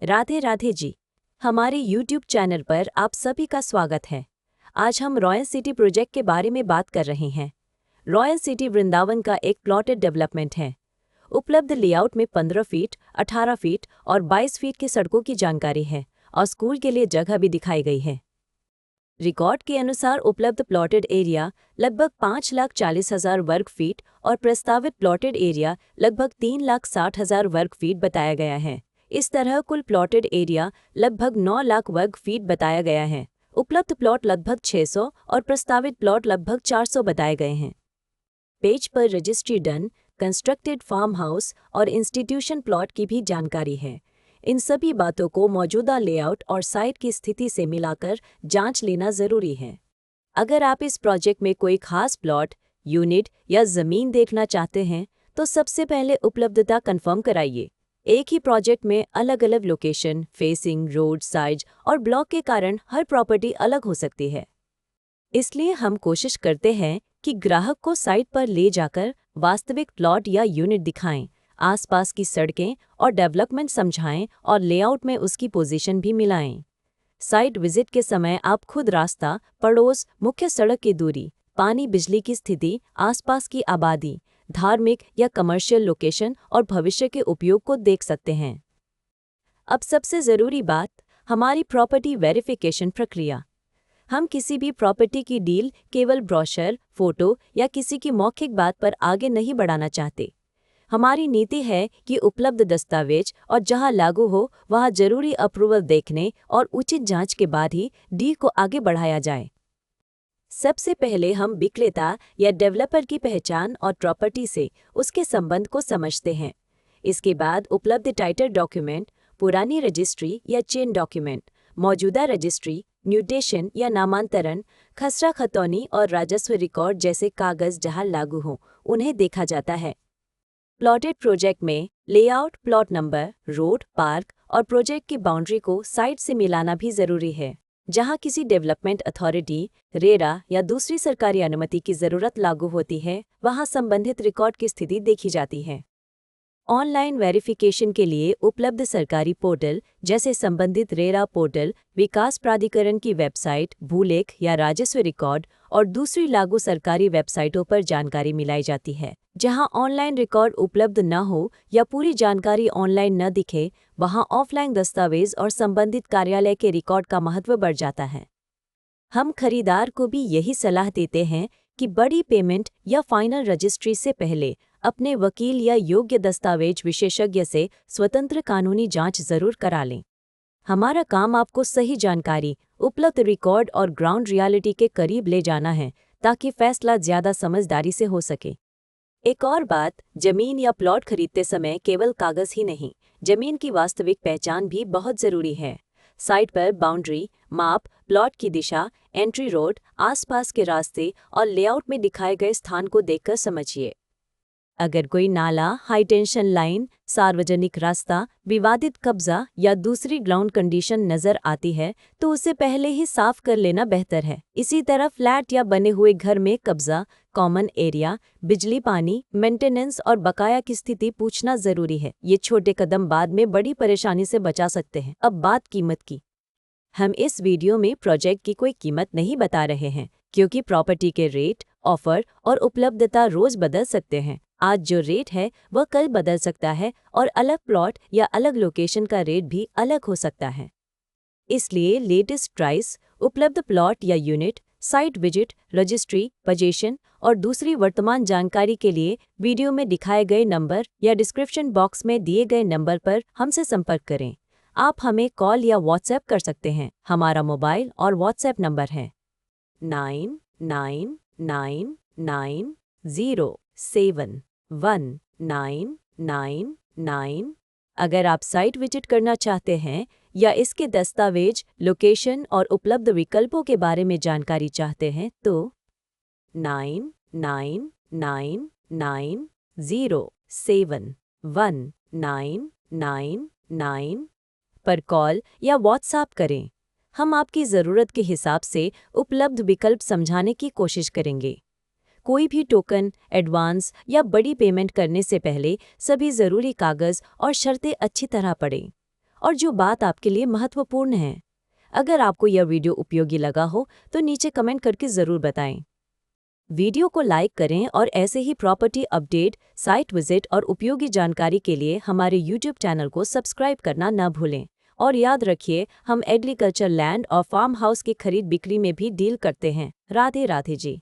राधे राधे जी। हमारे YouTube channel पर आप सभी का स्वागत है। आज हम रॉयल सिटी प्रोजेक्ट के बारे में बात कर रहे हैं। रॉयल सिटी वृंदावन का एक प्लॉटेड डेवलपमेंट है। उपलब्ध लेआउट में 15 फीट, 18 फीट और 22 फीट की सड़कों की जानकारी है और स्कूल के लिए जगह भी दिखाई गई है। रिकॉर्ड के अनुसार उपलब्ध प्लॉटेड एरिया लगभग 5,40,000 वर्ग फीट और प्रस्तावित प्लॉटेड एरिया लगभग 3,60,000 वर्ग फीट बताया गया है। इस तरह कुल प्लॉटेड एरिया लगभग 9 लाख वर्ग फीट बताया गया है। उपलब्ध प्लॉट लगभग 600 और प्रस्तावित प्लॉट लगभग 400 बताए गए हैं। पेज पर registry done, constructed farm house और इंस्टीट्यूशन प्लॉट की भी जानकारी है। इन सभी बातों को मौजूदा लेआउट और साइट की स्थिति से मिलाकर जांच लेना जरूरी है। अगर आप इस प्रोजेक्ट में कोई खास प्लॉट, यूनिट या जमीन देखना चाहते हैं तो सबसे पहले उपलब्धता कंफर्म कराइए। एक ही प्रोजेक्ट में अलग अलग लोकेशन, फेसिंग, रोड साइज और ब्लॉक के कारण हर प्रॉपर्टी अलग हो सकती है। इसलिए हम कोशिश करते हैं कि ग्राहक को साइट पर ले जाकर वास्तविक प्लॉट या यूनिट दिखाएं, आसपास की सड़कें और डेवलपमेंट समझाएं और लेआउट में उसकी पोजीशन भी मिलाएं। साइट विजिट के समय आप खुद रास्ता, पड़ोस, मुख्य सड़क की दूरी, पानी बिजली की स्थिति, आसपास की आबादी, धार्मिक या कमर्शियल लोकेशन और भविष्य के उपयोग को देख सकते हैं। अब सबसे ज़रूरी बात, हमारी प्रॉपर्टी वेरिफिकेशन प्रक्रिया। हम किसी भी प्रॉपर्टी की डील केवल ब्रोशर, फोटो या किसी की मौखिक बात पर आगे नहीं बढ़ाना चाहते। हमारी नीति है कि उपलब्ध दस्तावेज और जहां लागू हो वहां जरूरी अप्रूवल देखने और उचित जांच के बाद ही डील को आगे बढ़ाया जाए। सबसे पहले हम विक्रेता या डेवलपर की पहचान और प्रॉपर्टी से उसके संबंध को समझते हैं। इसके बाद उपलब्ध टाइटल डॉक्यूमेंट, पुरानी रजिस्ट्री या चेन डॉक्यूमेंट, मौजूदा रजिस्ट्री, म्यूटेशन या नामांतरण, खसरा खतौनी और राजस्व रिकॉर्ड जैसे कागज जहां लागू हों उन्हें देखा जाता है। प्लॉटेड प्रोजेक्ट में layout, plot number, road, park और प्रोजेक्ट की बाउंड्री को साइट से मिलाना भी जरूरी है। जहां किसी डेवलपमेंट अथॉरिटी, रेरा या दूसरी सरकारी अनुमति की जरूरत लागू होती है, वहां संबंधित रिकॉर्ड की स्थिति देखी जाती है। ऑनलाइन वेरिफिकेशन के लिए उपलब्ध सरकारी पोर्टल जैसे संबंधित रेरा पोर्टल, विकास प्राधिकरण की वेबसाइट, भूलेख या राजस्व रिकॉर्ड और दूसरी लागू सरकारी वेबसाइटों पर जानकारी मिलाई जाती है। जहां ऑनलाइन रिकॉर्ड उपलब्ध न हो या पूरी जानकारी ऑनलाइन न दिखे, वहां ऑफलाइन दस्तावेज और संबंधित कार्यालय के रिकॉर्ड का महत्व बढ़ जाता है। हम खरीदार को भी यही सलाह देते हैं कि बड़ी पेमेंट या फाइनल रजिस्ट्री से पहले अपने वकील या योग्य दस्तावेज विशेषज्ञ से स्वतंत्र कानूनी जांच जरूर करा लें। हमारा काम आपको सही जानकारी, उपलब्ध रिकॉर्ड और ग्राउंड रियलिटी के करीब ले जाना है ताकि फैसला ज्यादा समझदारी से हो सके। एक और बात, जमीन या प्लॉट खरीदते समय केवल कागज ही नहीं, जमीन की वास्तविक पहचान भी बहुत जरूरी है। साइट पर बाउंड्री, माप, प्लॉट की दिशा, एंट्री रोड, आसपास के रास्ते और लेआउट में दिखाए गए स्थान को देखकर समझिए। अगर कोई नाला, हाई टेंशन लाइन, सार्वजनिक रास्ता, विवादित कब्जा या दूसरी ग्राउंड कंडीशन नजर आती है तो उसे पहले ही साफ कर लेना बेहतर है। इसी तरह फ्लैट या बने हुए घर में कब्जा, कॉमन एरिया, बिजली, पानी, मेंटेनेंस और बकाया की स्थिति पूछना जरूरी है। ये छोटे कदम बाद में बड़ी परेशानी से बचा सकते हैं। अब बात कीमत की। हम इस वीडियो में प्रोजेक्ट की कोई कीमत नहीं बता रहे हैं क्योंकि प्रॉपर्टी के रेट, ऑफर और उपलब्धता रोज बदल सकते हैं। आज जो रेट है वह कल बदल सकता है और अलग प्लॉट या अलग लोकेशन का रेट भी अलग हो सकता है। इसलिए लेटेस्ट प्राइस, उपलब्ध प्लॉट या unit, site visit, registry, position और दूसरी वर्तमान जानकारी के लिए वीडियो में दिखाए गए नंबर या डिस्क्रिप्शन बॉक्स में दिए गए नंबर पर हमसे संपर्क करें। आप हमें कॉल या व्हाट्सएप कर सकते हैं। हमारा मोबाइल और व्हाट्सएप नंबर है 999990719999। अगर आप साइट विजिट करना चाहते हैं या इसके दस्तावेज, लोकेशन और उपलब्ध विकल्पों के बारे में जानकारी चाहते हैं तो 999990719999 पर कॉल या व्हाट्सएप करें। हम आपकी ज़रूरत के हिसाब से उपलब्ध विकल्प समझाने की कोशिश करेंगे। कोई भी टोकन, एडवांस या बड़ी पेमेंट करने से पहले सभी ज़रूरी कागज़ और शर्तें अच्छी तरह पढ़ें। और जो बात आपके लिए महत्वपूर्ण है। अगर आपको यह वीडियो उपयोगी लगा हो तो नीचे कमेंट करके ज़रूर बताएं। वीडियो को लाइक करें और ऐसे ही प्रॉपर्टी अपडेट, साइट विजिट और उपयोगी जानकारी के लिए हमारे YouTube चैनल को सब्सक्राइब करना न भूलें। और याद रखिए, हम एग्रीकल्चर लैंड और फार्म हाउस की खरीद बिक्री में भी डील करते हैं। राधे राधे जी।